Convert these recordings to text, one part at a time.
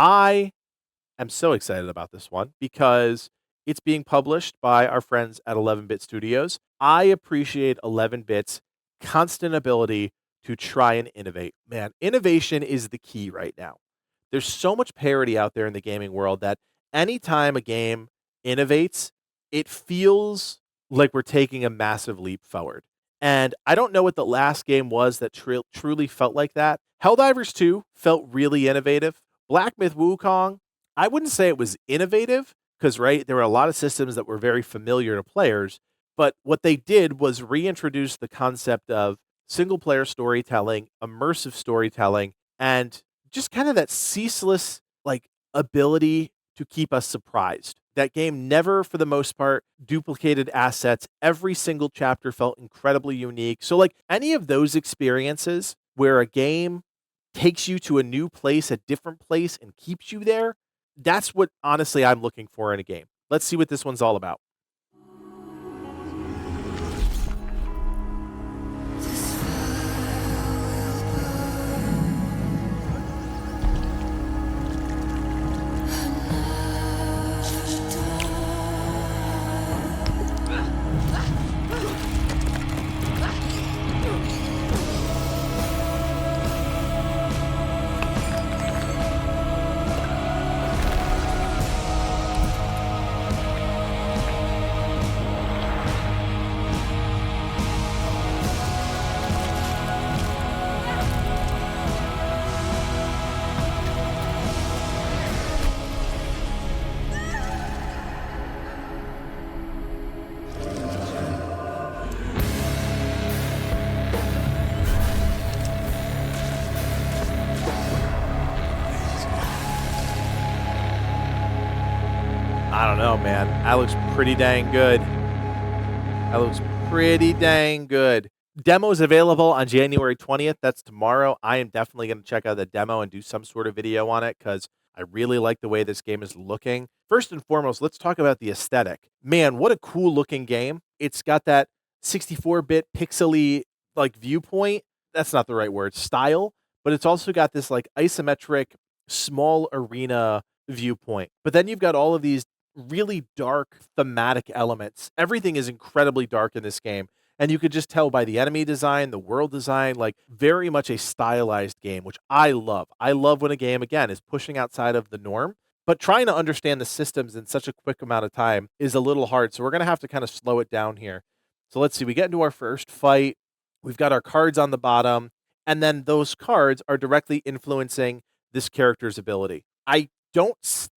I am so excited about this one because it's being published by our friends at 11-Bit Studios. I appreciate 11-Bit's constant ability to try and innovate. Man, innovation is the key right now. There's so much parity out there in the gaming world that anytime a game innovates, it feels like we're taking a massive leap forward. And I don't know what the last game was that truly felt like that. Helldivers 2 felt really innovative. Black Myth Wukong, I wouldn't say it was innovative because, right, there were a lot of systems that were very familiar to players. But what they did was reintroduce the concept of single player storytelling, immersive storytelling, and just kind of that ceaseless like ability to keep us surprised. That game never, for the most part, duplicated assets. Every single chapter felt incredibly unique. So, like any of those experiences where a game takes you to a new place, a different place, and keeps you there, that's what honestly I'm looking for in a game. Let's see what this one's all about. I don't know, man. That looks pretty dang good. That looks pretty dang good. Demo is available on January 20th. That's tomorrow. I am definitely going to check out the demo and do some sort of video on it because I really like the way this game is looking. First and foremost, let's talk about the aesthetic. Man, what a cool looking game. It's got that 64-bit pixely like viewpoint. That's not the right word, style, but it's also got this like isometric small arena viewpoint. But then you've got all of these really dark thematic elements. Everything is incredibly dark in this game. And you could just tell by the enemy design, the world design, like very much a stylized game, which I love. I love when a game, again, is pushing outside of the norm, but trying to understand the systems in such a quick amount of time is a little hard. So we're going to have to kind of slow it down here. So let's see. We get into our first fight. We've got our cards on the bottom, and then those cards are directly influencing this character's ability. I don't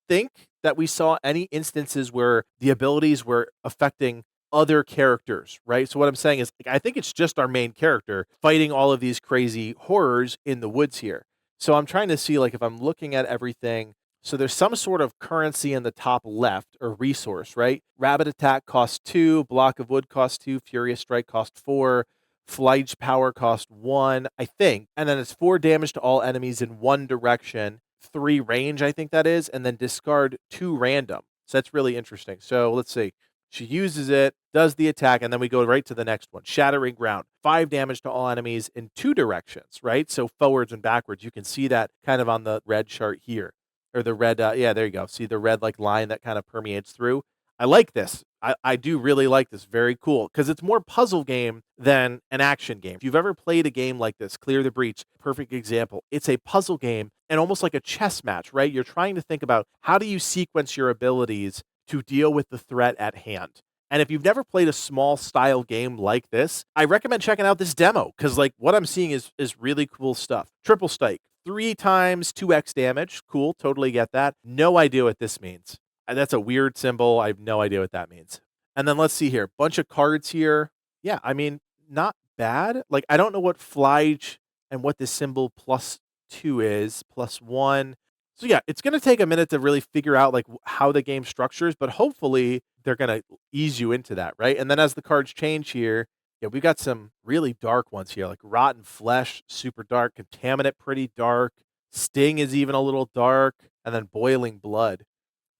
think that we saw any instances where the abilities were affecting other characters, right? So what I'm saying is, like, I think it's just our main character fighting all of these crazy horrors in the woods here. So I'm trying to see, like, if I'm looking at everything. So there's some sort of currency in the top left or resource, right? Rabbit attack costs 2, block of wood costs 2, furious strike costs 4, flight power costs 1, I think, and then it's 4 damage to all enemies in one direction. 3 range, I think that is, and then discard 2 random. So that's really interesting. So let's see. She uses it, does the attack, and then we go right to the next one. Shattering Ground. 5 damage to all enemies in 2 directions, right? So forwards and backwards. You can see that kind of on the red chart here. Or the red, yeah, there you go. See the red like line that kind of permeates through? I like this. I do really like this. Very cool. Because it's more puzzle game than an action game. If you've ever played a game like this, Clear the Breach, perfect example. It's a puzzle game and almost like a chess match, right? You're trying to think about how do you sequence your abilities to deal with the threat at hand. And if you've never played a small style game like this, I recommend checking out this demo because like what I'm seeing is really cool stuff. Triple Strike, 3 times 2x damage. Cool, totally get that. No idea what this means. That's a weird symbol. I have no idea what that means. And then let's see here. Bunch of cards here. Yeah, I mean, not bad. Like, I don't know what Flige and what this symbol +2 is, +1. So yeah, it's going to take a minute to really figure out like how the game structures, but hopefully they're going to ease you into that, right? And then as the cards change here, yeah, we got some really dark ones here, like Rotten Flesh, super dark, Contaminate, pretty dark, Sting is even a little dark, and then Boiling Blood.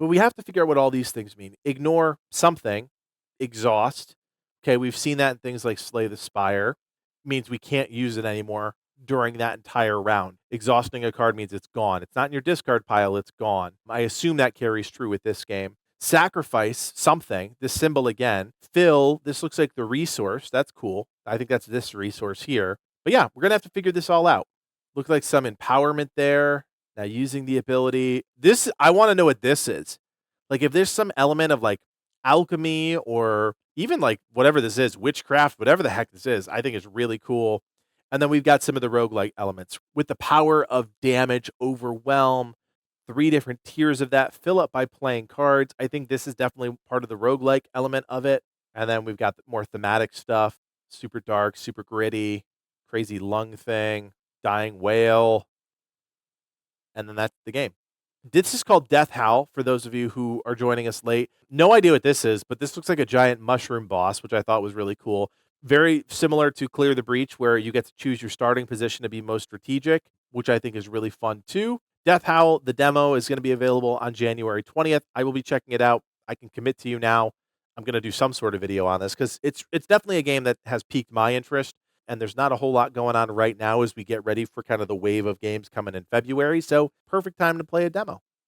But we have to figure out what all these things mean. Ignore something, exhaust. Okay, we've seen that in things like Slay the Spire. Means we can't use it anymore. during that entire round. Exhausting a card means it's gone. It's not in your discard pile, it's gone. I assume that carries true with this game. Sacrifice something, this symbol again. Fill, this looks like the resource. That's cool. I think that's this resource here. But yeah, we're going to have to figure this all out. Looks like some empowerment there. Now using the ability. This, I want to know what this is. Like if there's some element of like alchemy or even like whatever this is, witchcraft, whatever the heck this is, I think is really cool. And then we've got some of the roguelike elements with the power of damage, overwhelm, 3 different tiers of that, fill up by playing cards. I think this is definitely part of the roguelike element of it. And then we've got the more thematic stuff, super dark, super gritty, crazy lung thing, dying whale, and then that's the game. This is called Death Howl, for those of you who are joining us late. No idea what this is, but this looks like a giant mushroom boss, which I thought was really cool. Very similar to Clear the Breach, where you get to choose your starting position to be most strategic, which I think is really fun too. Death Howl, the demo, is going to be available on January 20th. I will be checking it out. I can commit to you now. I'm going to do some sort of video on this because it's definitely a game that has piqued my interest, and there's not a whole lot going on right now as we get ready for kind of the wave of games coming in February. So perfect time to play a demo.